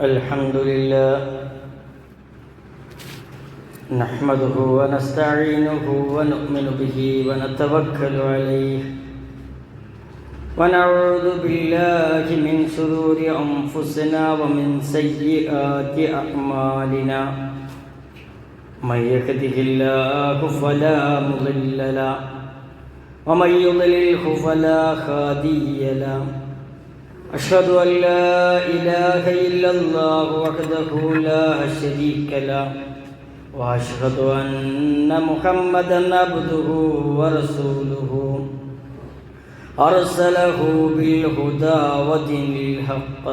الحمد لله نحمده ونستعينه ونؤمن به ونتوكل عليه ونعوذ بالله من شرور أنفسنا ومن سيئات أعمالنا من يهده الله فلا مضل له ومن يضلله فلا هادي له أشهد أن لا إله إلا الله وحده لا شريك له وأشهد أن محمدا عبده ورسوله أرسله بالهدى ودين الحق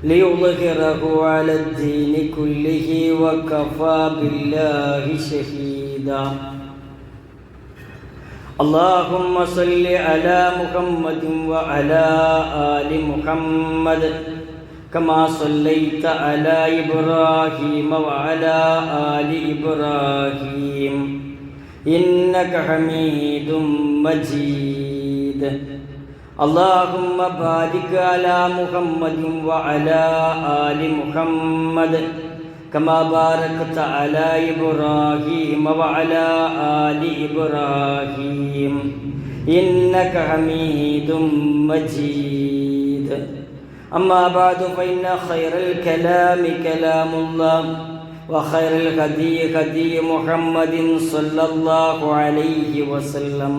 ليظهره على الدين كله وكفى بالله شهيدا اللهم صل على محمد وعلى آل محمد كما صليت على إبراهيم وعلى آل إبراهيم إنك حميد مجيد اللهم بارك على محمد وعلى آل محمد كما باركت على إبراهيم وعلى آل إبراهيم إنك حميد مجيد أما بعد فإن خير الكلام كلام الله وخير الهدي هدي محمد صلى الله عليه وسلم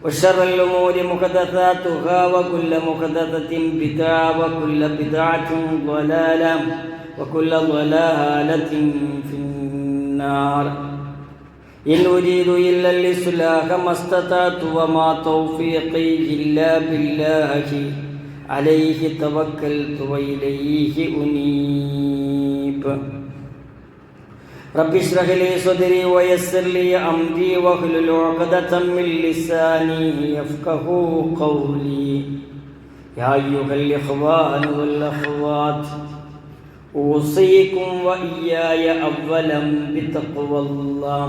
وشر الأمور محدثاتها وكل محدثة بدعة وكل بدعة ضلالة وكل ضلالة في النار إن أريد إلا الإصلاح ما استطعت وما توفيقي إلا بالله عليه توكلت وإليه أنيب رب اشرح لي صدري ويسر لي أمري واحلل عقدة من لساني يفقهوا قولي يا أيها الإخوان والأخوات أوصيكم وإياي أولا بتقوى الله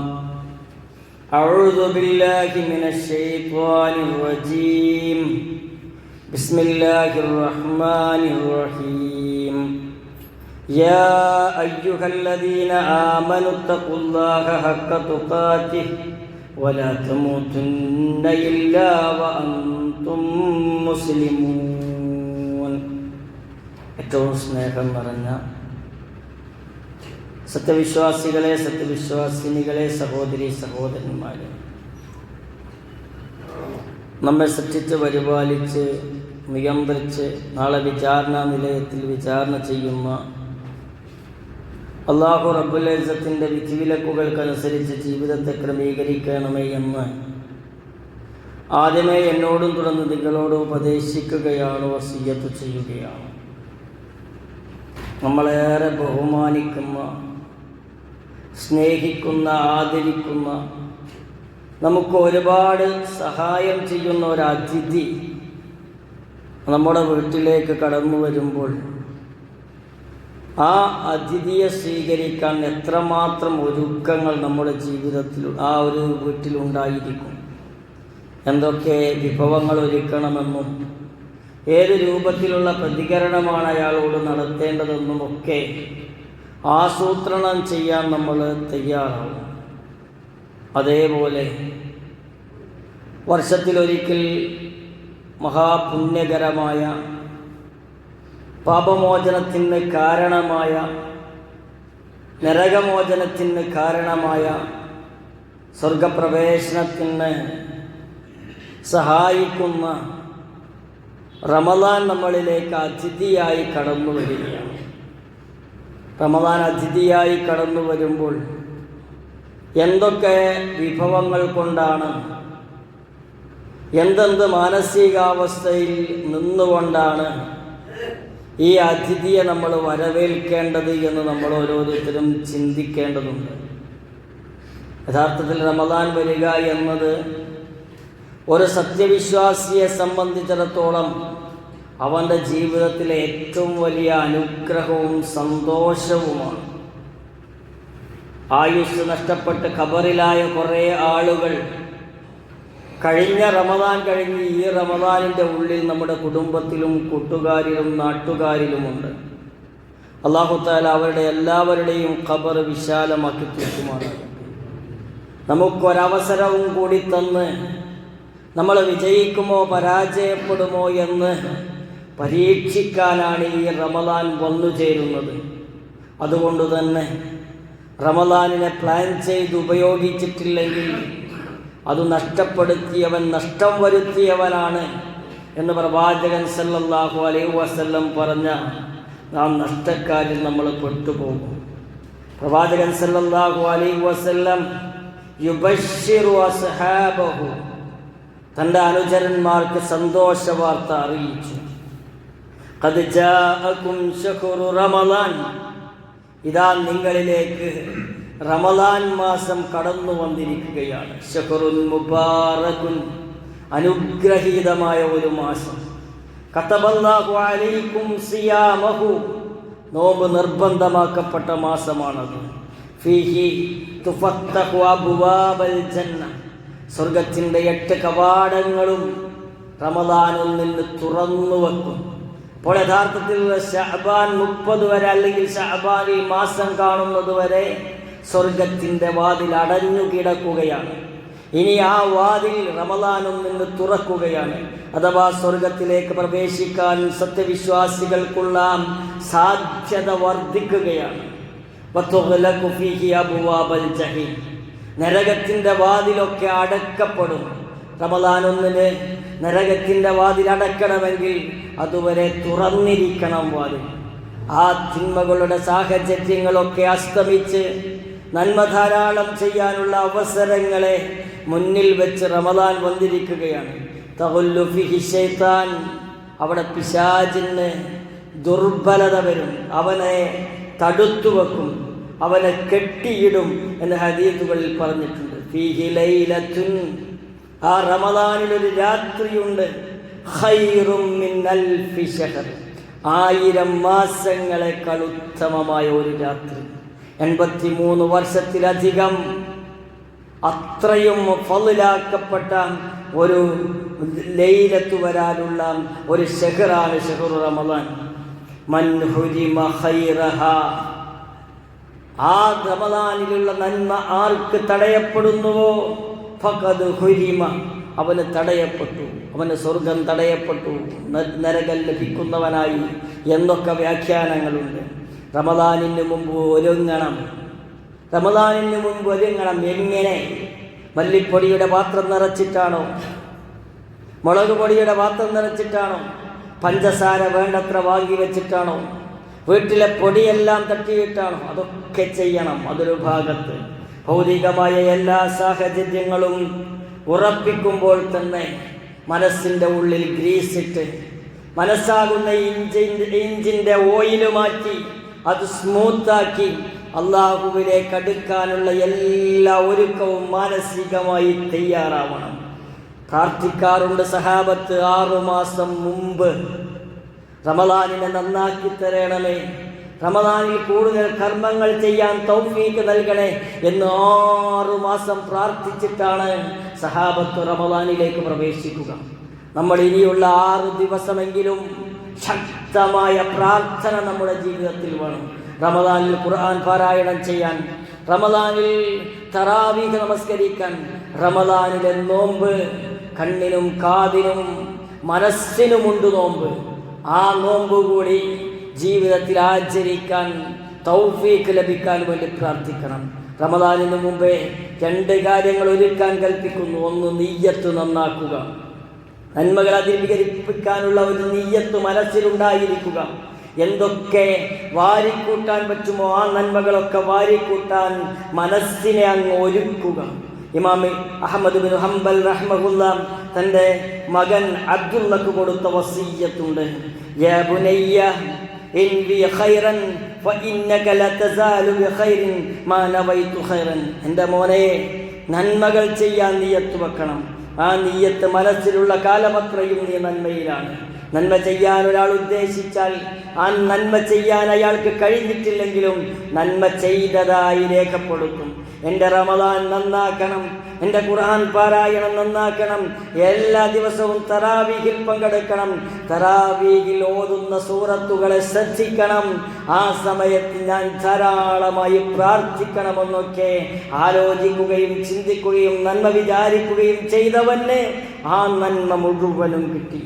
أعوذ بالله من الشيطان الرجيم بسم الله الرحمن الرحيم يا أيها الذين آمنوا اتقوا الله حق تقاته ولا تموتن إلا وأنتم مسلمون ഏറ്റവും സ്നേഹം നിറഞ്ഞ സത്യവിശ്വാസികളെ സത്യവിശ്വാസിനികളെ സഹോദരി സഹോദരന്മാരെ, നമ്മെ സൃഷ്ടിച്ച് പരിപാലിച്ച് നിയന്ത്രിച്ച് നാളെ വിചാരണ നിലയത്തിൽ വിചാരണ ചെയ്യുന്ന അല്ലാഹു റബ്ബുൽ ഇസ്സത്തിൻ്റെ വിധിവിലക്കുകൾക്കനുസരിച്ച് ജീവിതത്തെ ക്രമീകരിക്കണമേ എന്ന് ആദ്യമേ എന്നോടും തുടർന്ന് നിങ്ങളോടും ഉപദേശിക്കുകയാണ്, വസിയ്യത്ത് ചെയ്യുകയാണ്. നമ്മളേറെ ബഹുമാനിക്കുന്ന, സ്നേഹിക്കുന്ന, ആദരിക്കുന്ന, നമുക്ക് ഒരുപാട് സഹായം ചെയ്യുന്ന ഒരു അതിഥി നമ്മുടെ വീട്ടിലേക്ക് കടന്നു വരുമ്പോൾ ആ അതിഥിയെ സ്വീകരിക്കാൻ എത്രമാത്രം ഒരുക്കങ്ങൾ നമ്മുടെ ജീവിതത്തിൽ ആ ഒരു വീട്ടിലുണ്ടായിരിക്കും. എന്തൊക്കെ വിഭവങ്ങൾ ഒരുക്കണമെന്നും ഏത് രൂപത്തിലുള്ള പ്രതികരണമാണ് അയാളോട് നടത്തേണ്ടതെന്നുമൊക്കെ ആസൂത്രണം ചെയ്യാൻ നമ്മൾ തയ്യാറാവും. അതേപോലെ വർഷത്തിലൊരിക്കൽ മഹാപുണ്യകരമായ പാപമോചനത്തിന് കാരണമായ, നരകമോചനത്തിന് കാരണമായ, സ്വർഗപ്രവേശനത്തിന് സഹായിക്കുന്ന റമദാൻ നമ്മളിലേക്ക് അതിഥിയായി കടന്നു വരികയാണ്. റമദാൻ അതിഥിയായി കടന്നു വരുമ്പോൾ എന്തൊക്കെ വിഭവങ്ങൾ കൊണ്ടാണ്, എന്തെന്ത് മാനസികാവസ്ഥയിൽ നിന്നുകൊണ്ടാണ് ഈ അതിഥിയെ നമ്മൾ വരവേൽക്കേണ്ടത് എന്ന് നമ്മൾ ഓരോരുത്തരും ചിന്തിക്കേണ്ടതുണ്ട്. യഥാർത്ഥത്തിൽ റമദാൻ വരിക എന്നത് ഒരു സത്യവിശ്വാസിയെ സംബന്ധിച്ചിടത്തോളം അവൻ്റെ ജീവിതത്തിലെ ഏറ്റവും വലിയ അനുഗ്രഹവും സന്തോഷവുമാണ്. ആയുസ് നഷ്ടപ്പെട്ട് ഖബറിലായ കുറേ ആളുകൾ കഴിഞ്ഞ റമദാൻ കഴിഞ്ഞ് ഈ റമദാനിൻ്റെ ഉള്ളിൽ നമ്മുടെ കുടുംബത്തിലും കൂട്ടുകാരിലും നാട്ടുകാരിലുമുണ്ട്. അല്ലാഹു തആല അവരുടെ എല്ലാവരുടെയും ഖബർ വിശാലമാക്കി തീർക്കുമാറാകട്ടെ. നമുക്കൊരവസരവും കൂടി തന്ന് നമ്മൾ വിജയിക്കുമോ പരാജയപ്പെടുമോ എന്ന് പരീക്ഷിക്കാനാണ് ഈ റമദാൻ വന്നു ചേരുന്നത്. അതുകൊണ്ട് തന്നെ റമദാനിനെ പ്ലാൻ ചെയ്ത് ഉപയോഗിച്ചിട്ടില്ലെങ്കിൽ അത് നഷ്ടപ്പെടുത്തിയവൻ നഷ്ടം വരുത്തിയവനാണ് എന്ന് പ്രവാചകൻ സല്ലല്ലാഹു അലൈഹി വസല്ലം പറഞ്ഞ നാം നഷ്ടക്കാരിൽ നമ്മൾ പെട്ടുപോകും. പ്രവാചകൻ സല്ലല്ലാഹു അലൈഹി വസല്ലം യുബശ്ശിറു അസ്ഹാബഹു, തൻ്റെ അനുചരന്മാർക്ക് സന്തോഷ വാർത്ത അറിയിച്ചു. ഖദ് ജാഅകും ശഹ്റു റമളാൻ, ഇതാ നിങ്ങളിലേക്ക് റമളാൻ മാസം കടന്നു വന്നിരിക്കുകയാണ്. ശഹ്റുൻ മുബാറകുൻ, അനുഗ്രഹീതമായ ഒരു മാസം. കതബല്ലാഹു അലൈക്കും സിയാമഹു, നോമ്പ് നിർബന്ധമാക്കപ്പെട്ട മാസമാണത്. ഫീഹി തുഫത്തഹു അബ്വാബൽ ജന്ന, സ്വർഗത്തിൻ്റെ 8 കവാടങ്ങളും റമളാനിൽ നിന്ന് തുറന്നു വെക്കും. അപ്പോൾ യഥാർത്ഥത്തിൽ ശഅബാൻ 30 വരെ അല്ലെങ്കിൽ ശഅബാനിൽ മാസം കാണുന്നത് വരെ സ്വർഗത്തിൻ്റെ വാതിൽ അടഞ്ഞു കിടക്കുകയാണ്. ഇനി ആ വാതിൽ റമളാനിൽ നിന്ന് തുറക്കുകയാണ്. അഥവാ സ്വർഗത്തിലേക്ക് പ്രവേശിക്കാൻ സത്യവിശ്വാസികൾക്കുള്ള സാധ്യത വർദ്ധിക്കുകയാണ്. വതുഗ്ലഖു ഫീഹി അബ്വാബൽ ജഹീം, നരകത്തിൻ്റെ വാതിലൊക്കെ അടക്കപ്പെടും. റമളാൻ 1 നരകത്തിൻ്റെ വാതിൽ അടക്കണമെങ്കിൽ അതുവരെ തുറന്നിരിക്കണം വാതിൽ. ആ തിന്മകളുടെ സാഹചര്യങ്ങളൊക്കെ അസ്തമിച്ച് നന്മ ധാരാളം ചെയ്യാനുള്ള അവസരങ്ങളെ മുന്നിൽ വെച്ച് റമളാൻ വന്നിരിക്കുകയാണ്. തഖുല്ലു ഫീഹി ശൈത്താൻ, അവിടെ പിശാചിന് ദുർബലത വരും, അവനെ തടുത്തു വെക്കും, അവനെ കെട്ടിയിടും എന്ന് ഹദീസുകളിൽ പറഞ്ഞിട്ടുണ്ട്. ഫീഹി ലൈലത്തുൻ, ആ റമളാനിൽ ഒരു രാത്രിയുണ്ട്. ഖൈറും മിൻ അൽഫി ശഹർ, 1000 മാസങ്ങളെക്കാൾ ഉത്തമമായ ഒരു രാത്രി. 83 വർഷത്തിലധികം അത്രയും ഫളിലാക്കപ്പെട്ട ഒരു ലൈലത്ത് വരാനുള്ള ഒരു ശഹറാണ് ശഹ്റു റമളാൻ. മൻ ഹുരിമ ഖൈറഹ, ആ റമളാനിലുള്ള നന്മ ആർക്ക് തടയപ്പെടുന്നുവോ ഫഖദ് ഹുരിമ, അവന് തടയപ്പെട്ടു, അവന് സ്വർഗം തടയപ്പെട്ടു, നരകം ലഭിക്കുന്നവനായി എന്നൊക്കെ വ്യാഖ്യാനങ്ങളുണ്ട്. റമളാനിന് മുമ്പ് ഒരുങ്ങണം. റമളാനിന് മുമ്പ് ഒരുങ്ങണം. എങ്ങനെ? മല്ലിപ്പൊടിയുടെ പാത്രം നിറച്ചിട്ടാണോ? മുളക് പൊടിയുടെ പാത്രം നിറച്ചിട്ടാണോ? പഞ്ചസാര വേണ്ടത്ര വാങ്ങി വെച്ചിട്ടാണോ? വീട്ടിലെ പൊടിയെല്ലാം തട്ടിയിട്ടാണോ? അതൊക്കെ ചെയ്യണം. അതൊരു ഭാഗത്ത്. ഭൗതികമായ എല്ലാ സാഹചര്യങ്ങളും ഉറപ്പിക്കുമ്പോൾ തന്നെ മനസ്സിൻ്റെ ഉള്ളിൽ ഗ്രീസിട്ട്, മനസ്സാകുന്ന ഇഞ്ചിൻ്റെ ഓയിൽ മാറ്റി അത് സ്മൂത്താക്കി അള്ളാഹുവിലേക്ക് അടുക്കാനുള്ള എല്ലാ ഒരുക്കവും മാനസികമായി തയ്യാറാവണം. പ്രാർത്ഥിക്കാറുണ്ട് സഹാബത്ത്, 6 മാസം മുമ്പ് റമളാനിനെ നന്നാക്കി തരണമേ, റമളാനിൽ കൂടുതൽ കർമ്മങ്ങൾ ചെയ്യാൻ തൗഫീക്ക് നൽകണേ എന്ന് 6 മാസം പ്രാർത്ഥിച്ചിട്ടാണ് സഹാബത്ത് റമളാനിലേക്ക് പ്രവേശിക്കുക. നമ്മൾ ഇനിയുള്ള 6 ദിവസമെങ്കിലും ശക്തമായ പ്രാർത്ഥന നമ്മുടെ ജീവിതത്തിൽ വേണം. റമളാനിൽ ഖുർആൻ പാരായണം ചെയ്യാൻ, റമളാനിൽ തറാവീഹ് നമസ്കരിക്കാൻ, റമളാനിലെ നോമ്പ് കണ്ണിനും കാതിനും മനസ്സിനുമുണ്ട് നോമ്പ്. ആ നോമ്പ് കൂടി ജീവിതത്തിൽ ആചരിക്കാൻ തൗഫീക്ക് ലഭിക്കാൻ വേണ്ടി പ്രാർത്ഥിക്കണം. റമളാനിന് മുമ്പേ 2 കാര്യങ്ങൾ ഒരുക്കാൻ കൽപ്പിക്കുന്നു. 1, നിയ്യത്ത് നന്നാക്കുക. നന്മകൾ അധികരിപ്പിക്കാനുള്ള ഒരു നിയ്യത്ത് മനസ്സിലുണ്ടായിരിക്കുക. എന്തൊക്കെ വാരിക്കൂട്ടാൻ പറ്റുമോ ആ നന്മകളൊക്കെ വാരിക്കൂട്ടാൻ മനസ്സിനെ അങ്ങ് ഒരുക്കുക. ഇമാം അഹ്മദ് ബിൻ ഹംബൽ റഹ്മഹുല്ലാ തൻ്റെ മകൻ അബ്ദുള്ളക്ക് കൊടുത്ത വസിയ്യത്തുണ്ട്. യാ ബുനയ്യ ഇൻവി ഖൈറൻ ഫഇന്നക ലതസാലു ബിഖൈറിൻ മാ നവൈതു ഖൈറൻ. എൻ്റെ മോനെ, നന്മകൾ ചെയ്യാൻ നിയ്യത്ത് വെക്കണം. ആ നിയ്യത്ത് മനസ്സിലുള്ള കാലമത്രയും നീ നന്മയിലാണ്. നന്മ ചെയ്യാൻ ഒരാൾ ഉദ്ദേശിച്ചാൽ ആ നന്മ ചെയ്യാൻ അയാൾക്ക് കഴിഞ്ഞിട്ടില്ലെങ്കിലും നന്മ ചെയ്തതായി രേഖപ്പെടുത്തും. എൻ്റെ റമദാൻ നന്നാക്കണം, എൻ്റെ ഖുർആൻ പാരായണം നന്നാക്കണം, എല്ലാ ദിവസവും തറാവീഹിൽ പങ്കെടുക്കണം, തറാവീഹിൽ ഓതുന്ന സൂറത്തുകളെ ശ്രദ്ധിക്കണം, ആ സമയത്ത് ഞാൻ ധാരാളമായി പ്രാർത്ഥിക്കണമെന്നൊക്കെ ആലോചിക്കുകയും ചിന്തിക്കുകയും നന്മ വിചാരിക്കുകയും ചെയ്തവന് ആ നന്മ മുഴുവനും കിട്ടി.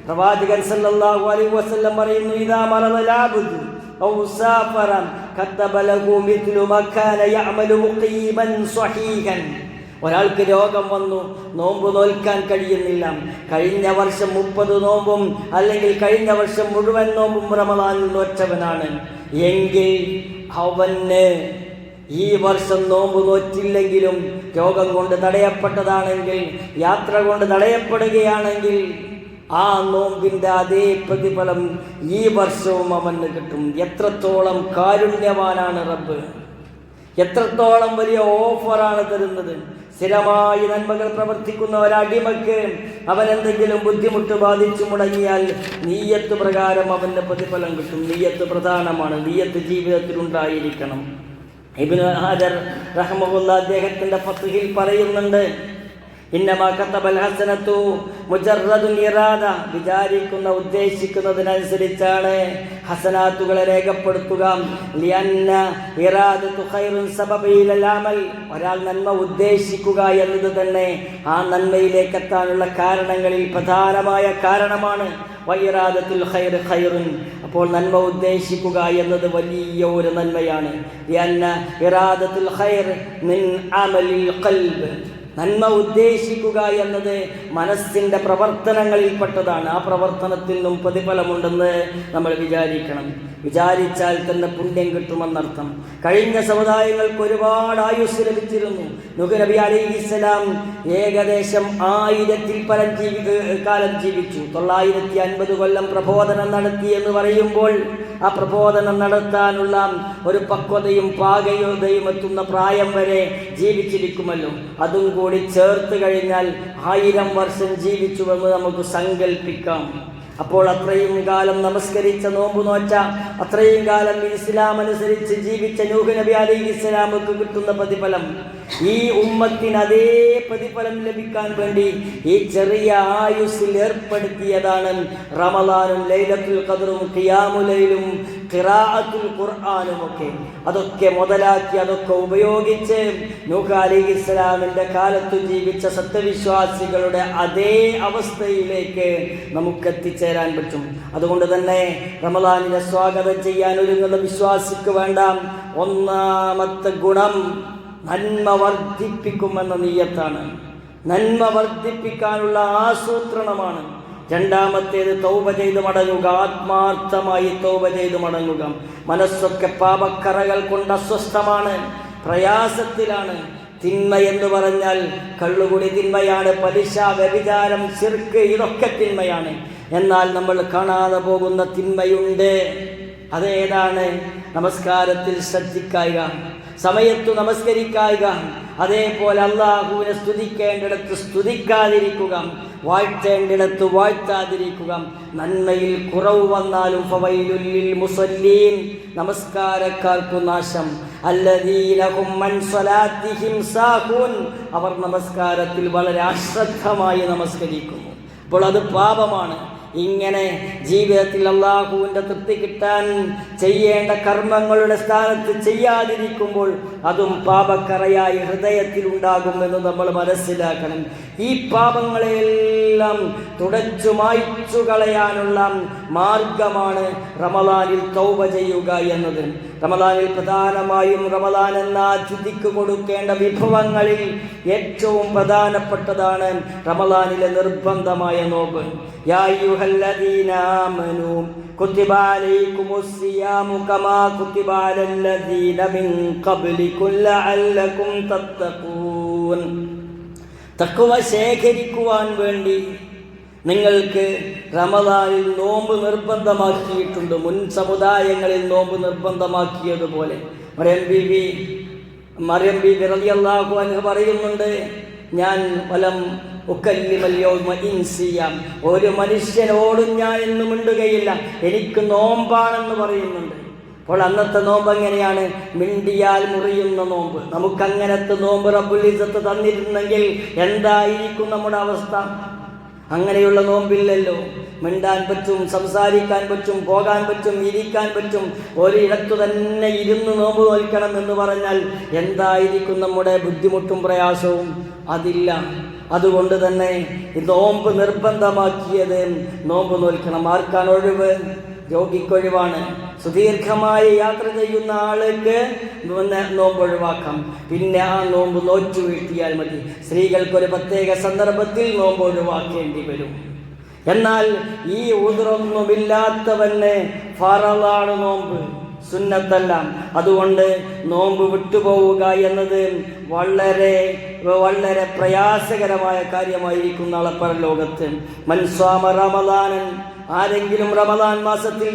പ്രവാചകൻ സല്ലല്ലാഹു അലൈഹി വസല്ലം പറയുന്നു, ഇദാ മറദൽ അബ്ദു ഔ സാഫറ കതബ ലഹു മിത്ലു മാ കാന യഅമലു മുഖീമൻ സ്വഹീഹൻ. ഒരാൾക്ക് രോഗം വന്നു, നോമ്പ് നോൽക്കാൻ കഴിയുന്നില്ല, കഴിഞ്ഞ വർഷം 30 നോമ്പും അല്ലെങ്കിൽ കഴിഞ്ഞ വർഷം മുഴുവൻ നോമ്പും റമദാനിൽ നോറ്റവനാണ് എങ്കിൽ അവന് ഈ വർഷം നോമ്പ് നോറ്റില്ലെങ്കിലും രോഗം കൊണ്ട് തടയപ്പെട്ടതാണെങ്കിൽ, യാത്ര കൊണ്ട് തടയപ്പെടുകയാണെങ്കിൽ ആ നോമ്പിൻ്റെ അതേ പ്രതിഫലം ഈ വർഷവും അവന് കിട്ടും. എത്രത്തോളം കാരുണ്യവാനാണ് റബ്ബ്, എത്രത്തോളം വലിയ ഓഫറാണ് തരുന്നത്. സ്ഥിരമായി നന്മകൾ പ്രവർത്തിക്കുന്ന ഒരടിമക്ക് അവനെന്തെങ്കിലും ബുദ്ധിമുട്ട് ബാധിച്ചു മുടങ്ങിയാൽ നിയ്യത്ത് പ്രകാരം അവൻ്റെ പ്രതിഫലം കിട്ടും. നിയ്യത്ത് പ്രധാനമാണ്, നിയ്യത്ത് ജീവിതത്തിൽ ഉണ്ടായിരിക്കണം. ഇബ്നു ഹജർ റഹ്മഹുല്ലാ അദ്ദേഹത്തിൻ്റെ ഫത്ഹിൽ പറയുന്നുണ്ട്, ഇന്നമാ കതബൽ ഹസനത്തു മുജറദുൽ ഇറാദ, വിചാരിക്കുന്ന ഉദ്ദേശിക്കുന്നതിനനുസരിച്ചാണ് ഹസനാത്തുകളെ രേഖപ്പെടുത്തുക. ലിഅന്ന ഇറാദത്തു ഖൈറുൻ സബബിൽ അമൽ, ഒരാൾ നന്മ ഉദ്ദേശിക്കുക എന്നത് തന്നെ ആ നന്മയിലേക്ക് എത്താനുള്ള കാരണങ്ങളിൽ പ്രധാനമായ കാരണമാണ്. വഇറാദത്തുൽ ഖൈർ ഖൈറുൻ, അപ്പോൾ നന്മ ഉദ്ദേശിക്കുക എന്നത് വലിയ ഒരു നന്മയാണ്. ലിഅന്ന ഇറാദത്തുൽ ഖൈർ മിൻ അമലിൽ ഖൽബ്, നന്മ ഉദ്ദേശിക്കുക എന്നത് മനസ്സിൻ്റെ പ്രവർത്തനങ്ങളിൽപ്പെട്ടതാണ്. ആ പ്രവർത്തനത്തിൽ നിന്നും പ്രതിഫലമുണ്ടെന്ന് നമ്മൾ വിചാരിക്കണം. വിചാരിച്ചാൽ തന്നെ പുണ്യം കിട്ടുമെന്നർത്ഥം. കഴിഞ്ഞ സമുദായങ്ങൾക്ക് ഒരുപാട് ആയുസ് ലഭിച്ചിരുന്നു. നൂഹ് നബി അലൈഹിസ്സലാം ഏകദേശം 1000-ൽ പരം കാലം ജീവിച്ചു. 950 കൊല്ലം പ്രബോധനം നടത്തി എന്ന് പറയുമ്പോൾ ആ പ്രബോധനം നടത്താനുള്ള ഒരു പക്വതയും പാകയോധയും എത്തുന്ന പ്രായം വരെ ജീവിച്ചിരിക്കുമല്ലോ. അതും കൂടി ചേർത്ത് കഴിഞ്ഞാൽ 1000 വർഷം ജീവിച്ചുവെന്ന് നമുക്ക് സങ്കല്പിക്കാം. അപ്പോൾ അത്രയും കാലം നമസ്കരിച്ച, നോമ്പ് നോറ്റ, അത്രയും കാലം ഇസ്ലാം അനുസരിച്ച് ജീവിച്ച നൂഹ് നബി അലൈഹിസ്സലാമുക്ക് കിട്ടുന്ന പ്രതിഫലം, ഈ ഉമ്മത്തിന് അതേ പ്രതിഫലം ലഭിക്കാൻ വേണ്ടി ഈ ചെറിയ ആയുസ്സിൽ ഏർപ്പെടുത്തിയതാണ് റമളാനും ലൈലത്തുൽ ഖദ്റും ഖിയാമുലൈലും ഖിറാഅത്തുൽ ഖുർആനും ഒക്കെ. അതൊക്കെ മുതലാക്കി, അതൊക്കെ ഉപയോഗിച്ച് നൂഹ് അലൈഹിസ്സലാമിൻ്റെ കാലത്ത് ജീവിച്ച സത്യവിശ്വാസികളുടെ അതേ അവസ്ഥയിലേക്ക് നമുക്ക് എത്തിച്ചേരാൻ പറ്റും. അതുകൊണ്ട് തന്നെ റമളാനിനെ സ്വാഗതം ചെയ്യാൻ ഒരുങ്ങുന്ന വിശ്വാസിക്ക് വേണ്ട ഒന്നാമത്തെ ഗുണം നന്മ വർദ്ധിപ്പിക്കുമെന്ന നിയ്യത്താണ്. നന്മ വർദ്ധിപ്പിക്കാനുള്ള ആസൂത്രണമാണ്. രണ്ടാമത്തേത് തൗബ ചെയ്ത് മടങ്ങുക, ആത്മാർത്ഥമായി തൗബ ചെയ്ത് മടങ്ങുക. മനസ്സൊക്കെ പാപക്കറകൾ കൊണ്ട് അസ്വസ്ഥമാണ്, പ്രയാസത്തിലാണ്. തിന്മ എന്ന് പറഞ്ഞാൽ കള്ളുകുടി തിന്മയാണ്, പലിശ, വ്യഭിചാരം, ശിർക്ക്, ഇതൊക്കെ തിന്മയാണ്. എന്നാൽ നമ്മൾ കാണാതെ പോകുന്ന തിന്മയുണ്ട്. അതേതാണ്? നമസ്കാരത്തിൽ ശ്രദ്ധിക്കുക, സമയത്തു നമസ്കരിക്കുക, അതേപോലെ അള്ളാഹുവിനെ സ്തുതിക്കേണ്ടിടത്ത് സ്തുതിക്കാതിരിക്കുക, വാഴ്ത്തേണ്ടിടത്ത് വാഴ്ത്താതിരിക്കുക. നന്മയിൽ കുറവ് വന്നാലും ഫവൈലുൽ ലിൽ മുസല്ലീൻ, നമസ്കാരക്കാർക്കു നാശം. അല്ലദീന ഹും അൻ സ്വലാത്തിഹിം സാഹൂൻ, അവർ നമസ്കാരത്തിൽ വളരെ അശ്രദ്ധമായി നമസ്കരിക്കുന്നു. അപ്പോൾ അത് പാപമാണ്. ഇങ്ങനെ ജീവിതത്തിൽ അള്ളാഹുവിൻ്റെ തൃപ്തി കിട്ടാൻ ചെയ്യേണ്ട കർമ്മങ്ങളുടെ സ്ഥാനത്ത് ചെയ്യാതിരിക്കുമ്പോൾ അതും പാപക്കറയായി ഹൃദയത്തിൽ ഉണ്ടാകുമെന്ന് നമ്മൾ മനസ്സിലാക്കണം. ഈ പാപങ്ങളെയെല്ലാം തുടച്ചു മായ്ച്ചു കളയാനുള്ള മാർഗമാണ് റമളാനിൽ തൗബ ചെയ്യുക എന്നത്. റമളാനിൽ പ്രധാനമായും റമളാൻ എന്ന അതിഥിക്ക് കൊടുക്കേണ്ട വിഭവങ്ങളിൽ ഏറ്റവും പ്രധാനപ്പെട്ടതാണ് റമളാനിലെ നിർബന്ധമായ നോമ്പ്. യാ അയ്യുഹല്ലദീന ആമനൂ കുതിബ അലൈക്കുമുസ് സിയാമു കമാ കുതിബ അലല്ലദീന മിൻ ഖബ്ലികും ലഅല്ലകും തത്തഖൂൻ. തഖ്വ ശേഖരിക്കുവാൻ വേണ്ടി നിങ്ങൾക്ക് റമളാനിൽ നോമ്പ് നിർബന്ധമാക്കിയിട്ടുണ്ട്. മുൻ സമുദായങ്ങളിൽ നോമ്പ് നിർബന്ധമാക്കിയതുപോലെ. മറിയം ബീവി റളിയല്ലാഹു അൻഹ പറയുന്നുണ്ട്, ഞാൻ ഉക്കല്ലിമൽ യൗമ ഇൻസിയ, ഒരു മനുഷ്യനോടും ഞാൻ എന്ന് മിണ്ടുകയില്ല, എനിക്ക് നോമ്പാണെന്ന് പറയുന്നുണ്ട്. അപ്പോൾ അന്നത്തെ നോമ്പ് എങ്ങനെയാണ്? മിണ്ടിയാൽ മുറിയുന്ന നോമ്പ്. നമുക്കങ്ങനത്തെ നോമ്പ് റബ്ബുൽ ഇസ്സത്ത് തന്നിരുന്നെങ്കിൽ എന്തായിരിക്കും നമ്മുടെ അവസ്ഥ? അങ്ങനെയുള്ള നോമ്പില്ലല്ലോ. മിണ്ടാൻ പറ്റും, സംസാരിക്കാൻ പറ്റും, പോകാൻ പറ്റും, ഇരിക്കാൻ പറ്റും. ഒരിടത്തു തന്നെ ഇരുന്ന് നോമ്പ് നോൽക്കണം എന്ന് പറഞ്ഞാൽ എന്തായിരിക്കും നമ്മുടെ ബുദ്ധിമുട്ടും പ്രയാസവും? അതില്ല. അതുകൊണ്ട് തന്നെ നോമ്പ് നിർബന്ധമാക്കിയത് നോമ്പ് നോൽക്കണം. ആർക്കാണ് ഒഴിവ്? രോഗിക്കൊഴിവാണ്. സുദീർഘമായി യാത്ര ചെയ്യുന്ന ആൾക്ക് നോമ്പ് ഒഴിവാക്കാം. പിന്നെ ആ നോമ്പ് നോറ്റു വീഴ്ത്തിയാൽ മതി. സ്ത്രീകൾക്കൊരു പ്രത്യേക സന്ദർഭത്തിൽ നോമ്പ് ഒഴിവാക്കേണ്ടി വരും. എന്നാൽ ഈ ഉദ്റൊന്നുമില്ലാത്തവന് ഫറളാണ് നോമ്പ്, സുന്നത്തല്ല. അതുകൊണ്ട് നോമ്പ് വിട്ടുപോവുക എന്നത് വളരെ വളരെ പ്രയാസകരമായ കാര്യമായിരിക്കും നാളെ പരലോകത്ത്. മൻ സ്വാമ റമളാനൻ, ആരെങ്കിലും റമളാൻ മാസത്തിൽ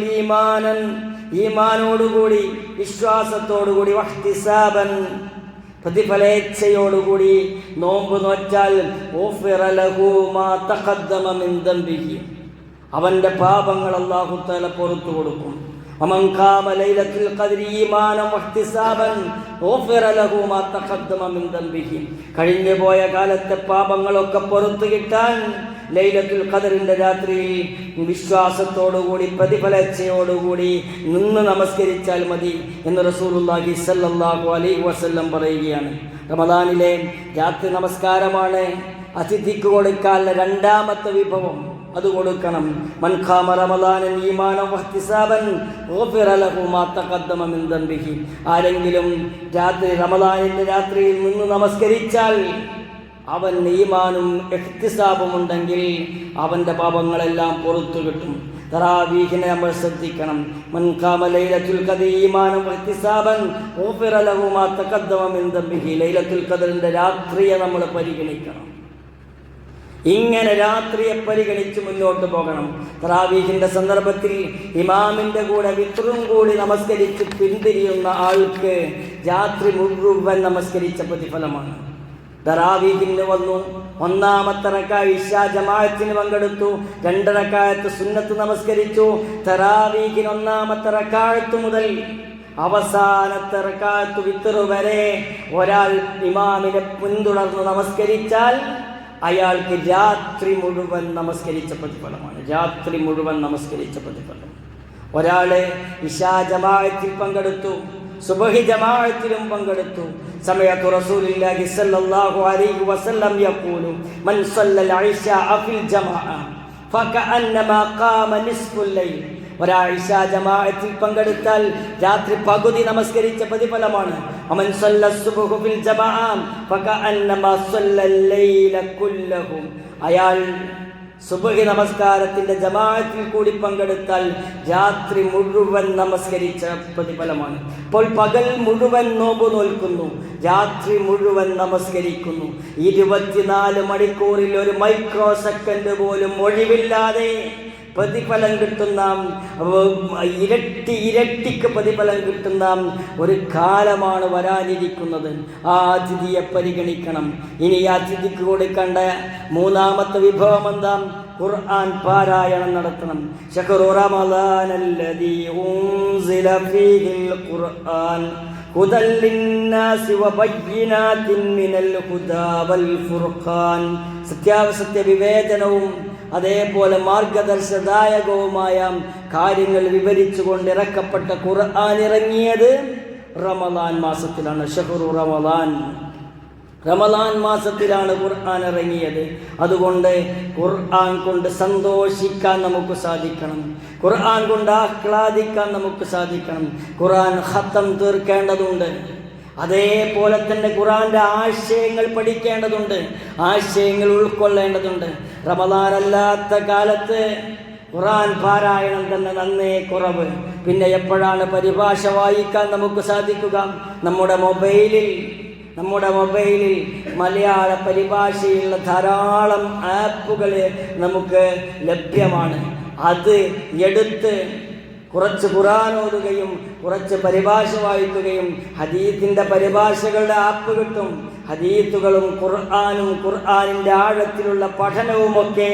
ഈമാനോടുകൂടി വിശ്വാസത്തോടുകൂടി വഹ്തിസാബൻ പ്രതിഫലേച്ഛയോടുകൂടി നോമ്പ് നോറ്റാൽ ഗുഫിറ ലഹു മാ തഖദ്ദമ മിൻ ദംബിഹി, അവന്റെ പാപങ്ങൾ അല്ലാഹു തആല പുറത്തു കൊടുക്കും. വമൻ ഖാമ ലൈലത്തുൽ ഖദ്രി ഈമാനൻ വഹ്തിസാബൻ ഗുഫിറ ലഹു മാ തഖദ്ദമ മിൻ ദംബിഹി, കഴിഞ്ഞു പോയ കാലത്തെ പാപങ്ങളൊക്കെ പുറത്തു കിട്ടാൻ ലൈലത്തുൽ ഖദറിന്റെ രാത്രിയിൽ വിശ്വാസത്തോടുകൂടി പ്രതിഫലേച്ഛയോടുകൂടി നിന്ന് നമസ്കരിച്ചാൽ മതി എന്ന് റസൂലുള്ളാഹി സ്വല്ലല്ലാഹു അലൈഹി വസല്ലം പറയുകയാണ്. റമദാനിലെ രാത്രി നമസ്കാരമാണ് അതിഥിക്ക് കൊടുക്കാൻ രണ്ടാമത്തെ വിഭവം. അത് കൊടുക്കണം. മൻ ഖാമ റമളാനൻ ഈമാനൻ വഹ്തിസാബൻ ഗുഫിറ ലഹു മാ തഖദ്ദമ മിൻ ദംബിഹി, ആരെങ്കിലും റമളാനിന്റെ രാത്രിയിൽ നിന്ന് നമസ്കരിച്ചാൽ അവൻ ഈമാനും ഇഹ്തിസാബും ഉണ്ടെങ്കിൽ അവൻ്റെ പാപങ്ങളെല്ലാം പുറത്തു കിട്ടും. തറാവീഹിനെ നമ്മൾ ശ്രദ്ധിക്കണം. മൻ ഖാമ ലൈലത്തുൽ ഖദ്രി ഈമാനൻ വഹ്തിസാബൻ ഗുഫിറ ലഹു മാ തഖദ്ദമ മിൻ ദംബിഹി, ലൈലത്തുൽ ഖദ്റിന്റെ രാത്രിയെ നമ്മൾ പരിഗണിക്കണം. ഇങ്ങനെ രാത്രിയെ പരിഗണിച്ച് മുന്നോട്ട് പോകണം. തറാവീഹിന്റെ സന്ദർഭത്തിൽ ഇമാമിന്റെ കൂടെ വിത്റും കൂടി നമസ്കരിച്ച് പിന്തിരിയുന്ന ആൾക്ക് രാത്രി മുഴുവൻ നമസ്കരിച്ച പ്രതിഫലമാണ്. തറാവീഹിന് വന്നു, ഒന്നാമത്തെ റക്അത്ത് ഇശാ ജമാഅത്തിന് പങ്കെടുത്തു, 2 റക്അത്ത് സുന്നത്ത് നമസ്കരിച്ചു. തറാവീഹിന് ഒന്നാമത്തെ റക്അത്ത് മുതൽ അവസാനത്തെ റക്അത്ത് വിത്ർ വരെ ഒരാൾ ഇമാമിനെ പിന്തുടർന്ന് നമസ്കരിച്ചാൽ അയാൾക്ക് രാത്രി മുഴുവൻ നമസ്കരിച്ച പ്രതിഫലമാണ്. രാത്രി മുഴുവൻ നമസ്കരിച്ച പ്രതിഫലം. ഒരാള് ഇശാ ജമാഅത്തിൽ പങ്കെടുത്തു, സുബ്ഹി ജമാഅത്തിലും പങ്കെടുത്തു. സമയത്തു റസൂലുള്ളാഹി സ്വല്ലല്ലാഹു അലൈഹി വസല്ലം യഖൂലു മൻ സല്ലൽ ഇശാഅ ഫിൽ ജമാഅ ഫകഅന്നമാ ഖാമ നിസ്ഫുൽ ലൈൽ, ഒരാൾ ഇശാ ജമാഅത്തിൽ പങ്കെടുത്താൽ രാത്രി പകുതി നമസ്കരിച്ച പ്രതിഫലമാണ്. അമൻ സല്ലൽ സുബ്ഹു ഫിൽ ജമാഅ ഫകഅന്നമാ സല്ലൽ ലൈല കുല്ലഹു, അയാൾ സുബ്ഹി നമസ്കാരത്തിന്റെ ജമാഅത്തിൽ കൂടി പങ്കെടുത്താൽ രാത്രി മുഴുവൻ നമസ്കരിച്ച പ്രതിഫലമാണ്. അപ്പോൾ പകൽ മുഴുവൻ നോമ്പ് നോൽക്കുന്നു, രാത്രി മുഴുവൻ നമസ്കരിക്കുന്നു. 24 മണിക്കൂറിൽ ഒരു മൈക്രോ സെക്കൻഡ് പോലും ഒഴിവില്ലാതെ പ്രതിഫലം കിട്ടുന്ന, ഇരട്ടിക്ക് പ്രതിഫലം കിട്ടുന്ന ഒരു കാലമാണ് വരാനിരിക്കുന്നത്. ആ അതിഥിയെ പരിഗണിക്കണം. ഇനി ആ അതിഥിക്ക് കൊടുക്കേണ്ട മൂന്നാമത്തെ വിഭവം എന്താ? ഖുർആൻ പാരായണം നടത്തണം. ശഹ്റു റമളാനല്ലദീ ഉൻസില ഫീഹിൽ ഖുർആൻ ഹുദൽ ലിന്നാസി വബയ്യിനാതിൻ മിനൽ ഹുദാ വൽ ഫുർഖാൻ, സത്യാവസത്യ വിവേചനവും അതേപോലെ മാർഗദർശദായകവുമായ കാര്യങ്ങൾ വിവരിച്ചുകൊണ്ട് ഇറക്കപ്പെട്ട ഖുർആൻ ഇറങ്ങിയത് റമളാൻ മാസത്തിലാണ്. ശഹ്റു റമളാൻ, റമളാൻ മാസത്തിലാണ് ഖുർആൻ ഇറങ്ങിയത്. അതുകൊണ്ട് ഖുർആൻ കൊണ്ട് സന്തോഷിക്കാൻ നമുക്ക് സാധിക്കണം, ഖുർആൻ കൊണ്ട് ആഹ്ലാദിക്കാൻ നമുക്ക് സാധിക്കണം. ഖുർആൻ ഖത്തം തീർക്കേണ്ടതുണ്ട്. അതേപോലെ തന്നെ ഖുർആന്റെ ആശയങ്ങൾ പഠിക്കേണ്ടതുണ്ട്, ആശയങ്ങൾ ഉൾക്കൊള്ളേണ്ടതുണ്ട്. റമളാൻ അല്ലാത്ത കാലത്ത് ഖുർആൻ പാരായണം തന്നെ നന്നേ കുറവ്. പിന്നെ എപ്പോഴാണ് പരിഭാഷ വായിക്കാൻ നമുക്ക് സാധിക്കുക? നമ്മുടെ മൊബൈലിൽ മലയാള പരിഭാഷയുള്ള ധാരാളം ആപ്പുകൾ നമുക്ക് ലഭ്യമാണ്. അത് എടുത്ത് കുറച്ച് ഖുർആൻ ഓതുകയും കുറച്ച് പരിഭാഷ വായിക്കുകയും, ഹദീസിന്റെ പരിഭാഷകളുടെ ആപ്പ് കിട്ടും, ഹദീസുകളും ഖുർആനും ഖുർആനിൻ്റെ ആഴത്തിലുള്ള പഠനവുമൊക്കെ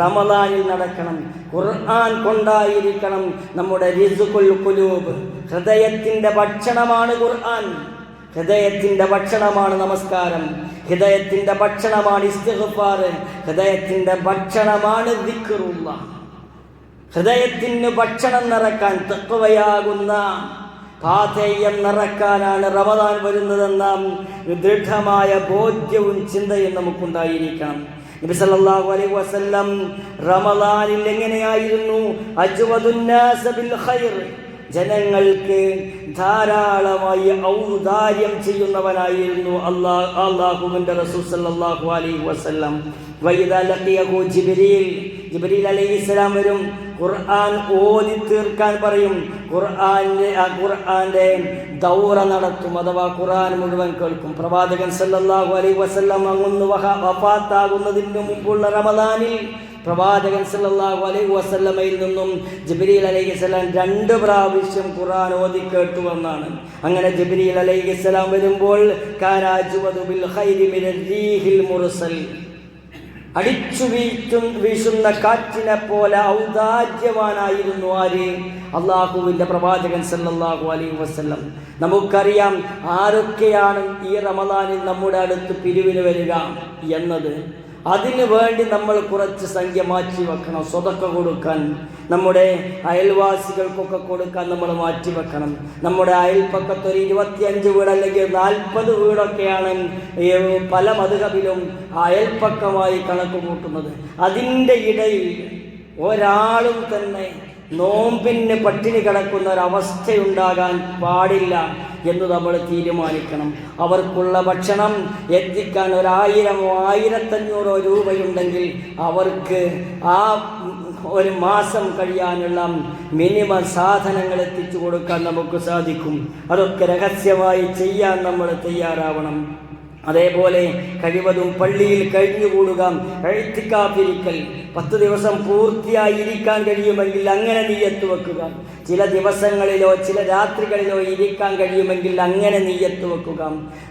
റമദാനിൽ നടക്കണം. ഖുർആൻ കൊണ്ടായിരിക്കണം നമ്മുടെ റിസ്ഖുൽ ഖുലൂബ്. ഹൃദയത്തിൻ്റെ ഭക്ഷണമാണ് ഖുർആൻ. ഹൃദയത്തിൻ്റെ ഭക്ഷണമാണ് നമസ്കാരം. ഹൃദയത്തിൻ്റെ ഭക്ഷണമാണ് ഇസ്തിഗ്ഫാർ. ഹൃദയത്തിൻ്റെ ഭക്ഷണമാണ് ദിക്റുല്ലാഹ്. ഹൃദയത്തിന് ഭക്ഷണം നിറക്കാൻ, തഖ്വയാകുന്ന പാഥേയം നിറക്കാനാണ് റമദാൻ വരുന്നതെന്ന ദൃഢമായ ബോധ്യവും ചിന്തയും നമുക്കുണ്ടായിരിക്കണം. നബി സല്ലല്ലാഹു അലൈഹി വസല്ലം റമദാനിൽ എങ്ങനെയായിരുന്നു? അജ്വദുന്നാസ ബിൽ ഖൈർ, ജനങ്ങൾക്ക് ധാരാളമായി ഔദാര്യം ചെയ്യുന്നവനായിരുന്നു അല്ലാഹുവിൻ്റെ റസൂൽ സല്ലല്ലാഹു അലൈഹി വസല്ലം. വഇദാ ലഖിയഹു ജിബ്രീൽ അലൈഹിസ്സലാം വരും, ഖുർആൻ ഓതി തീർക്കാൻ പറയും. ഖുർആന്റെ ദൗറ നടത്തും, അഥവാ ഖുർആൻ മുഴുവൻ കേൾക്കും. പ്രവാചകൻ സല്ലല്ലാഹു അലൈഹി വസല്ലം അങ്ങ് വഫാത്താകുന്നതിന് മുമ്പുള്ള റമദാനിൽ പ്രവാചകൻ സല്ലല്ലാഹു അലൈഹി വസല്ലമയിൽ നിന്നും ജിബ്രീൽ അലൈഹിസ്സലാം 2 പ്രാവശ്യം ഖുർആൻ ഓതി കേട്ടുവെന്നാണ്. അങ്ങനെ ജിബ്രീൽ അലൈഹിസ്സലാം വരുമ്പോൾ കാന അജ്വദു ബിൽ ഖൈരി മിനർ റീഹിൽ മുർസൽ, അടിച്ചു വീശുന്ന കാറ്റിനെ പോലെ ഔദാര്യവാനായിരുന്നു ആര്? അള്ളാഹുവിൻ്റെ പ്രവാചകൻ സല്ലല്ലാഹു അലൈഹി വസല്ലം. നമുക്കറിയാം ആരൊക്കെയാണ് ഈ റമദാനിൽ നമ്മുടെ അടുത്ത് പിരിവിന് വരിക എന്നത്. അതിനു വേണ്ടി നമ്മൾ കുറച്ച് സംഖ്യ മാറ്റി വെക്കണം. സ്വതക്ക കൊടുക്കാൻ, നമ്മുടെ അയൽവാസികൾക്കൊക്കെ കൊടുക്കാൻ നമ്മൾ മാറ്റി വെക്കണം. നമ്മുടെ അയൽപ്പക്കത്തൊരു 25 വീട് അല്ലെങ്കിൽ 40 വീടൊക്കെയാണ് പല മദ്ഹബിലും അയൽപ്പക്കമായി കണക്ക് കൂട്ടുന്നത്. അതിൻ്റെ ഇടയിൽ ഒരാളും തന്നെ നോമ്പിന് പട്ടിണി കിടക്കുന്ന ഒരവസ്ഥയുണ്ടാകാൻ പാടില്ല എന്ന് നമ്മൾ തീരുമാനിക്കണം. അവർക്കുള്ള ഭക്ഷണം എത്തിക്കാൻ 1000 1500 രൂപയുണ്ടെങ്കിൽ അവർക്ക് ആ ഒരു മാസം കഴിയാനുള്ള മിനിമം സാധനങ്ങൾ എത്തിച്ചു കൊടുക്കാൻ നമുക്ക് സാധിക്കും. അതൊക്കെ രഹസ്യമായി ചെയ്യാൻ നമ്മൾ തയ്യാറാവണം. അതേപോലെ കഴിവതും പള്ളിയിൽ കഴിഞ്ഞുകൂടുക, ഇഅ്തികാഫിരിക്കൽ, 10 ദിവസം പൂർത്തിയായി ഇരിക്കാൻ കഴിയുമെങ്കിൽ അങ്ങനെ നിയ്യത്ത് വെക്കുക. ചില ദിവസങ്ങളിലോ ചില രാത്രികളിലോ ഇരിക്കാൻ കഴിയുമെങ്കിൽ അങ്ങനെ നിയ്യത്ത് വെക്കുക.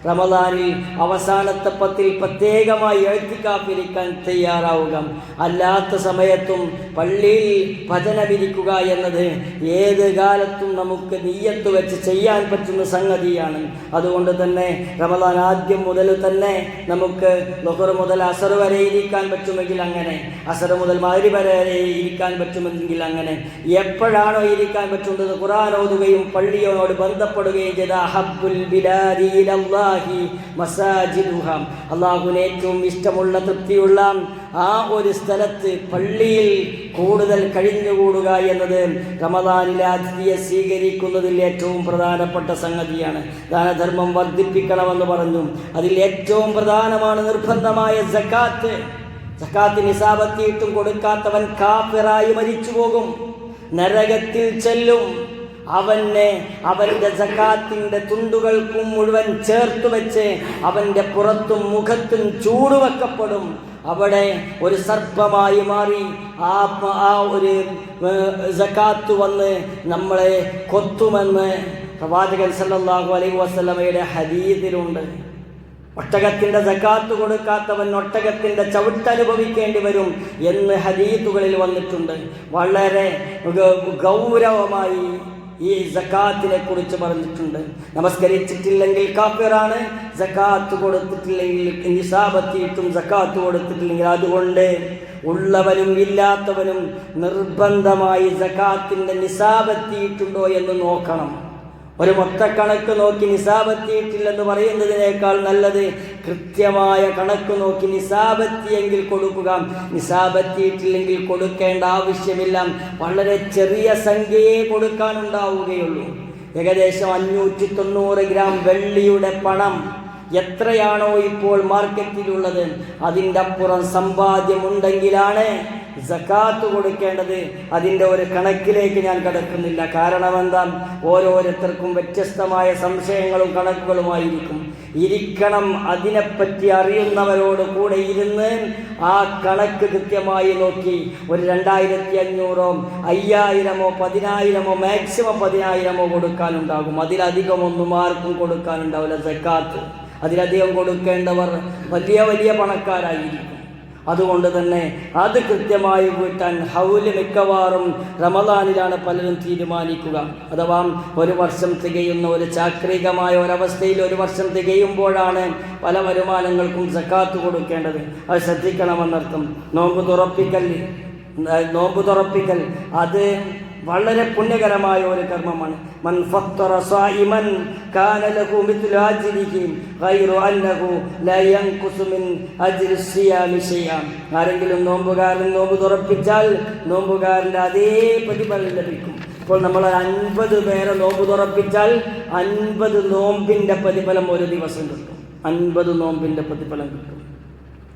റമദാനിൽ അവസാനത്തെ 10-ൽ പ്രത്യേകമായി ഇഅ്തികാഫിരിക്കാൻ തയ്യാറാവുക. അല്ലാത്ത സമയത്തും പള്ളിയിൽ ഭജനമിരിക്കുക എന്നത് ഏത് കാലത്തും നമുക്ക് നിയ്യത്ത് വെച്ച് ചെയ്യാൻ പറ്റുന്ന സംഗതിയാണ്. അതുകൊണ്ട് തന്നെ റമദാൻ ആദ്യം മുതൽ തന്നെ നമുക്ക് ളുഹർ മുതൽ അസർ വരെ ഇരിക്കാൻ പറ്റുമെങ്കിൽ അങ്ങനെ, അസർ മുതൽ മഗ്രിബ് വരെ ഇരിക്കാൻ പറ്റുമെങ്കിൽ അങ്ങനെ, എപ്പോഴാണോ ഇരിക്കാൻ പറ്റുന്നത് ഖുർആൻ ഓതുകയും പള്ളിയോട് ബന്ധപ്പെടുകയും ചെയ്ത അഹബ്ബുൽ ബിലാദി ഇലല്ലാഹി മസാജിദുഹാ, അല്ലാഹുവിന് ഏറ്റവും ഇഷ്ടമുള്ള തൃപ്തിയുള്ള ആ ഒരു സ്ഥലത്ത് പള്ളിയിൽ കൂടുതൽ കഴിഞ്ഞുകൂടുക എന്നത് റമദാനിലെ അതിഥിയെ സ്വീകരിക്കുന്നതിൽ ഏറ്റവും പ്രധാനപ്പെട്ട സംഗതിയാണ്. ദാനധർമ്മം വർദ്ധിപ്പിക്കണമെന്ന് പറഞ്ഞു. അതിൽ ഏറ്റവും പ്രധാനമാണ് നിർബന്ധമായ സക്കാത്ത്. സക്കാത്ത് നിസാബെത്തിയിട്ടും കൊടുക്കാത്തവൻ കാഫിറായി മരിച്ചു പോകും, നരകത്തിൽ ചെല്ലും. അവൻ്റെ സക്കാത്തിൻ്റെ തുണ്ടുകൾക്കും മുഴുവൻ ചേർത്ത് വെച്ച് അവൻ്റെ പുറത്തും മുഖത്തും ചൂടുവെക്കപ്പെടും. അവിടെ ഒരു സർപ്പമായി മാറി ആ ഒരു സക്കാത്ത് വന്ന് നമ്മളെ കൊത്തുമെന്ന് പ്രവാചകൻ സല്ലല്ലാഹു അലൈഹി വസല്ലമയുടെ ഹദീസിലുണ്ട്. ഒട്ടകത്തിൻ്റെ സക്കാത്ത് കൊടുക്കാത്തവൻ ഒട്ടകത്തിൻ്റെ ചവിട്ടനുഭവിക്കേണ്ടി വരും എന്ന് ഹദീസുകളിൽ വന്നിട്ടുണ്ട്. വളരെ ഗൗരവമായി ഈ സക്കാത്തിനെ കുറിച്ച് പറഞ്ഞിട്ടുണ്ട്. നമസ്കരിച്ചിട്ടില്ലെങ്കിൽ കാഫിറാണ്, സക്കാത്ത് കൊടുത്തിട്ടില്ലെങ്കിൽ, നിസാബെത്തിയിട്ടും സക്കാത്ത് കൊടുത്തിട്ടില്ലെങ്കിൽ. അതുകൊണ്ട് ഉള്ളവനും ഇല്ലാത്തവനും നിർബന്ധമായി സക്കാത്തിൻ്റെ നിസാബെത്തിയിട്ടുണ്ടോ എന്ന് നോക്കണം. ഒരു മൊത്തക്കണക്ക് നോക്കി നിസാബെത്തിയിട്ടില്ലെന്ന് പറയുന്നതിനേക്കാൾ നല്ലത് കൃത്യമായ കണക്ക് നോക്കി നിസാബെത്തിയെങ്കിൽ കൊടുക്കുക, നിസാബെത്തിയിട്ടില്ലെങ്കിൽ കൊടുക്കേണ്ട ആവശ്യമില്ല. വളരെ ചെറിയ സംഖ്യയെ കൊടുക്കാനുണ്ടാവുകയുള്ളൂ. ഏകദേശം 590 ഗ്രാം വെള്ളിയുടെ പണം എത്രയാണോ ഇപ്പോൾ മാർക്കറ്റിലുള്ളത് അതിൻ്റെ അപ്പുറം സമ്പാദ്യമുണ്ടെങ്കിലാണ് സക്കാത്ത് കൊടുക്കേണ്ടത്. അതിൻ്റെ ഒരു കണക്കിലേക്ക് ഞാൻ കടക്കുന്നില്ല. കാരണം എന്താ, ഓരോരുത്തർക്കും വ്യത്യസ്തമായ സംശയങ്ങളും കണക്കുകളുമായിരിക്കും. ഇരിക്കണം, അതിനെപ്പറ്റി അറിയുന്നവരോട് കൂടെ ഇരുന്ന് ആ കണക്ക് കൃത്യമായി നോക്കി ഒരു 2500 5000 10,000 മാക്സിമം 10,000 കൊടുക്കാനുണ്ടാകും. അതിലധികമൊന്നും ആർക്കും കൊടുക്കാനുണ്ടാവില്ല സക്കാത്ത്. അതിലധികം കൊടുക്കേണ്ടവർ വലിയ വലിയ പണക്കാരായിരിക്കും. അതുകൊണ്ട് തന്നെ അത് കൃത്യമായി വീട്ടാൻ ഹൗല് മിക്കവാറും റമദാനിലാണ് പലരും തീരുമാനിക്കുക. അഥവാ ഒരു വർഷം തികയുന്ന ഒരു ചാക്രികമായ ഒരവസ്ഥയിൽ ഒരു വർഷം തികയുമ്പോഴാണ് പല വരുമാനങ്ങൾക്കും സക്കാത്ത് കൊടുക്കേണ്ടത്. അത് ശ്രദ്ധിക്കണമെന്നർത്ഥം. നോമ്പ് തുറപ്പിക്കൽ അത് വളരെ പുണ്യകരമായ ഒരു കർമ്മമാണ്. മൻ ഫത്തറ സായിമൻ കാന ലഹു മിത്ലു അജ്രിഹി ഗൈറു അന്നഹു ലാ യൻഖുസു മിൻ അജ്രി സിയാമി ശൈഅ. ആരെങ്കിലും നോമ്പുകാരൻ നോമ്പ് തുറപ്പിച്ചാൽ നോമ്പുകാരൻ്റെ അതേ പ്രതിഫലം ലഭിക്കും. ഇപ്പോൾ നമ്മൾ 50 പേരെ നോമ്പ് തുറപ്പിച്ചാൽ 50 നോമ്പിൻ്റെ പ്രതിഫലം ഒരു ദിവസം കിട്ടും. 50 നോമ്പിൻ്റെ പ്രതിഫലം കിട്ടും.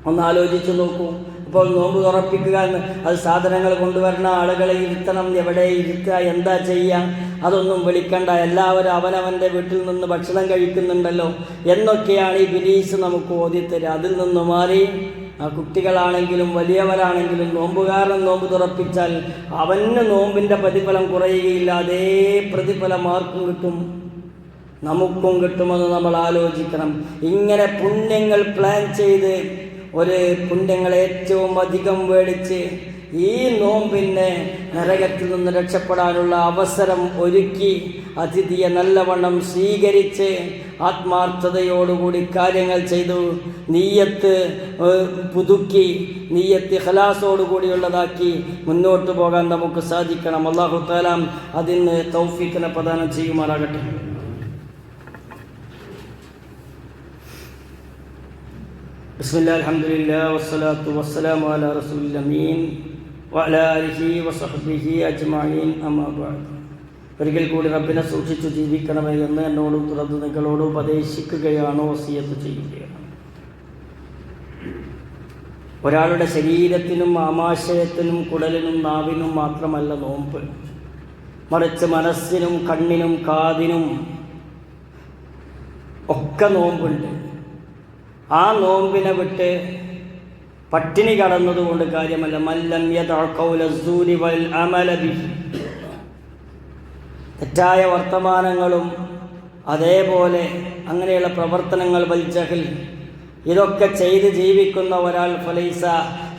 ഒന്ന് ആലോചിച്ച് നോക്കൂ. അപ്പോൾ നോമ്പ് തുറപ്പിക്കുക എന്ന് അത് സാധനങ്ങൾ കൊണ്ടുവരണ, ആളുകളെ ഇരുത്തണം, എവിടെ ഇരുത്തുക, എന്താ ചെയ്യുക, അതൊന്നും വിളിക്കണ്ട, എല്ലാവരും അവനവൻ്റെ വീട്ടിൽ നിന്ന് ഭക്ഷണം കഴിക്കുന്നുണ്ടല്ലോ എന്നൊക്കെയാണ് ഈ ബിലീസ് നമുക്ക് ഓതിത്തരുക. അതിൽ നിന്ന് മാറി കുട്ടികളാണെങ്കിലും വലിയവരാണെങ്കിലും നോമ്പുകാരൻ നോമ്പ് തുറപ്പിച്ചാൽ അവന് നോമ്പിൻ്റെ പ്രതിഫലം കുറയുകയില്ല. അതേ പ്രതിഫലം ആർക്കും കിട്ടും, നമുക്കും കിട്ടുമെന്ന് നമ്മൾ ആലോചിക്കണം. ഇങ്ങനെ പുണ്യങ്ങൾ പ്ലാൻ ചെയ്ത് ഒരു പുണ്യങ്ങൾ ഏറ്റവും അധികം മേടിച്ച് ഈ നോമ്പിനെ നരകത്തിൽ നിന്ന് രക്ഷപ്പെടാനുള്ള അവസരം ഒരുക്കി അതിഥിയെ നല്ലവണ്ണം സ്വീകരിച്ച് ആത്മാർത്ഥതയോടുകൂടി കാര്യങ്ങൾ ചെയ്തു നീയത്ത് പുതുക്കി നീയത്ത് ഖലാസോടുകൂടിയുള്ളതാക്കി മുന്നോട്ട് പോകാൻ നമുക്ക് സാധിക്കണം. അല്ലാഹു തആല അതിന് തൗഫീഖിനെ പ്രദാനം ചെയ്യുമാറാകട്ടെ. ബിസ്മില്ലാഹിൽ അൽഹംദുലില്ലാഹി വസ്സലാത്തു വസ്സലാമു അലാ റസൂലിൽ അമീൻ വഅലാ ആലിഹി വസഹ്ബിഹി അജ്മഈൻ അമ്മാ ബഅദ്. ഒരിക്കൽ കൂടി റബ്ബിനെ സൂക്ഷിച്ചു ജീവിക്കണമേ എന്ന് എന്നോടും തുറന്ന് നിങ്ങളോട് ഉപദേശിക്കുകയാണ്, വസിയത്ത് ചെയ്യുകയാണ്. ഒരാളുടെ ശരീരത്തിനും ആമാശയത്തിനും കുടലിനും നാവിനും മാത്രമല്ല നോമ്പ്, മറിച്ച് മനസ്സിനും കണ്ണിനും കാതിനും ഒക്കെ നോമ്പുണ്ട്. ആ നോമ്പിനെ വിട്ട് പട്ടിണി കടന്നതുകൊണ്ട് കാര്യമല്ല. മല്ലം യദഅ ഖൗല അസ്സൂരി വൽ അമല ബിഹി, തെറ്റായ വർത്തമാനങ്ങളും അതേപോലെ അങ്ങനെയുള്ള പ്രവർത്തനങ്ങൾ, വൽ ജഹൽ, ഇതൊക്കെ ചെയ്ത് ജീവിക്കുന്ന ഒരാൾ ഫലൈസ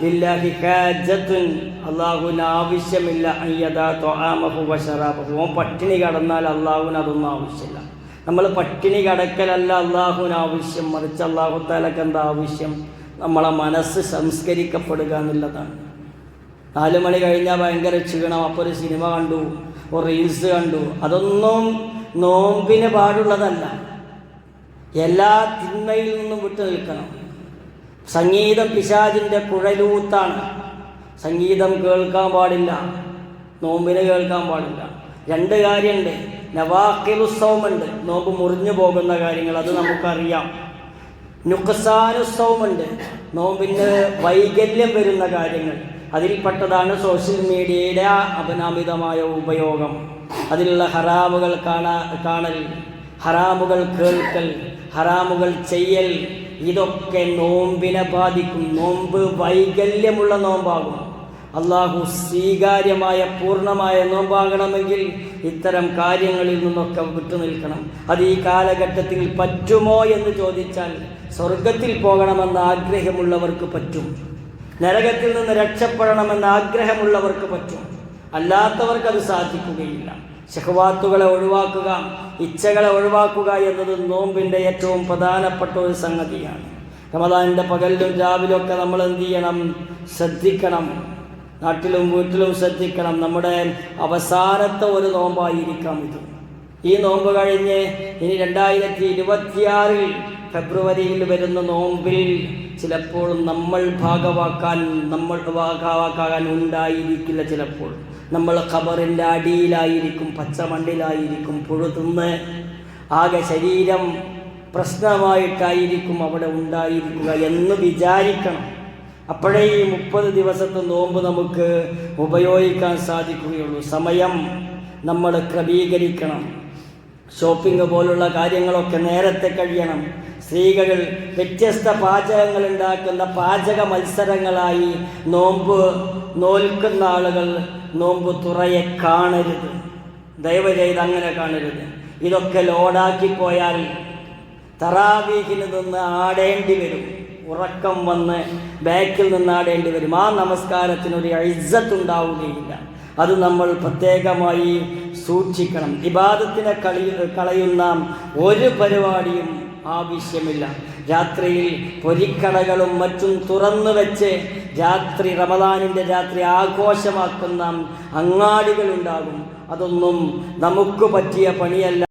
ലില്ലാഹി ഹാജത്തുൻ, അല്ലാഹുവിന് ആവശ്യമില്ല അയ്യദാ തുആമഹു വശറാബഹു. ഓൻ പട്ടിണി കടന്നാൽ അല്ലാഹുവിന് അതൊന്നും ആവശ്യമില്ല. നമ്മൾ പട്ടിണി കടക്കലല്ല അള്ളാഹുവിന് ആവശ്യം, മറിച്ച് അല്ലാഹു തആലക്ക് എന്താ ആവശ്യം? നമ്മളെ മനസ്സ് സംസ്കരിക്കപ്പെടുക എന്നുള്ളതാണ്. 4 മണി കഴിഞ്ഞാൽ ഭയങ്കര ക്ഷീണം, അപ്പോൾ ഒരു സിനിമ കണ്ടു, ഒരു റീൽസ് കണ്ടു, അതൊന്നും നോമ്പിന് പാടുള്ളതല്ല. എല്ലാ തിന്മയിൽ നിന്നും വിട്ടു നിൽക്കണം. സംഗീതം പിശാചിൻ്റെ കുഴലൂത്താണ്. സംഗീതം കേൾക്കാൻ പാടില്ല, നോമ്പിന് കേൾക്കാൻ പാടില്ല. 2 കാര്യമുണ്ട്. നവാഖിലുസ്സൗമുണ്ട്, നോമ്പ് മുറിഞ്ഞു പോകുന്ന കാര്യങ്ങൾ, അത് നമുക്കറിയാം. നുഖ്സാനുസ്സൗമുണ്ട്, നോമ്പിന് വൈകല്യം വരുന്ന കാര്യങ്ങൾ. അതിൽപ്പെട്ടതാണ് സോഷ്യൽ മീഡിയയുടെ അപനാമിതമായ ഉപയോഗം, അതിലുള്ള ഹറാമുകൾ കാണൽ, ഹറാമുകൾ കേൾക്കൽ, ഹറാമുകൾ ചെയ്യൽ. ഇതൊക്കെ നോമ്പിനെ ബാധിക്കും. നോമ്പ് വൈകല്യമുള്ള നോമ്പാകും. അള്ളാഹു സ്വീകാര്യമായ പൂർണ്ണമായ നോമ്പാകണമെങ്കിൽ ഇത്തരം കാര്യങ്ങളിൽ നിന്നൊക്കെ വിട്ടുനിൽക്കണം. അത് ഈ കാലഘട്ടത്തിൽ പറ്റുമോ എന്ന് ചോദിച്ചാൽ സ്വർഗത്തിൽ പോകണമെന്ന് ആഗ്രഹമുള്ളവർക്ക് പറ്റും, നരകത്തിൽ നിന്ന് രക്ഷപ്പെടണമെന്ന് ആഗ്രഹമുള്ളവർക്ക് പറ്റും. അല്ലാത്തവർക്കത് സാധിക്കുകയില്ല. ശഹ്വാത്തുകളെ ഒഴിവാക്കുക, ഇച്ഛകളെ ഒഴിവാക്കുക എന്നത് നോമ്പിൻ്റെ ഏറ്റവും പ്രധാനപ്പെട്ട ഒരു സംഗതിയാണ്. റമദാനിൻ്റെ പകലിലും രാവിലും ഒക്കെ നമ്മൾ എന്ത് ചെയ്യണം? ശ്രദ്ധിക്കണം. നാട്ടിലും വീട്ടിലും ശ്രദ്ധിക്കണം. നമ്മുടെ അവസാനത്തെ ഒരു നോമ്പായിരിക്കാം ഇത്. ഈ നോമ്പ് കഴിഞ്ഞ് ഇനി 2026 ഫെബ്രുവരിയിൽ വരുന്ന നോമ്പിൽ ചിലപ്പോൾ നമ്മൾ ഭാഗവാക്കാൻ ഉണ്ടായിരിക്കില്ല. ചിലപ്പോൾ നമ്മൾ ഖബറിൻ്റെ അടിയിലായിരിക്കും, പച്ചമണ്ണിലായിരിക്കും, പുഴുതിന്ന് ആകെ ശരീരം പ്രശ്നമായിട്ടായിരിക്കും അവിടെ ഉണ്ടായിരിക്കുക എന്ന് വിചാരിക്കണം. അപ്പോഴേ ഈ 30 ദിവസത്തെ നോമ്പ് നമുക്ക് ഉപയോഗിക്കാൻ സാധിക്കുകയുള്ളൂ. സമയം നമ്മൾ ക്രമീകരിക്കണം. ഷോപ്പിംഗ് പോലുള്ള കാര്യങ്ങളൊക്കെ നേരത്തെ കഴിയണം. സ്ത്രീകൾ വ്യത്യസ്ത പാചകങ്ങൾ ഉണ്ടാക്കുന്ന പാചക മത്സരങ്ങളായി നോമ്പ് നോൽക്കുന്ന ആളുകൾ നോമ്പ് തുറയെ കാണരുത്. ദയവ് ചെയ്ത് അങ്ങനെ കാണരുത്. ഇതൊക്കെ ലോഡാക്കിപ്പോയാൽ തറാവീഹിന് നിന്ന് ആടേണ്ടി വരും, ഉറക്കം വന്ന് ബാക്കിൽ നിന്ന് ആടേണ്ടി വരും. ആ നമസ്കാരത്തിനൊരു ഇസ്സത്തുണ്ടാവുകയില്ല. അത് നമ്മൾ പ്രത്യേകമായി സൂക്ഷിക്കണം. ഇബാദത്തിനെ കളയുന്ന ഒരു പരിപാടിയും ആവശ്യമില്ല. രാത്രിയിൽ പൊരിക്കടകളും മറ്റും തുറന്നു വെച്ച് രാത്രി, റമദാനിൻ്റെ രാത്രി ആഘോഷമാക്കുന്ന അങ്ങാടികളുണ്ടാകും. അതൊന്നും നമുക്ക് പറ്റിയ പണിയല്ല.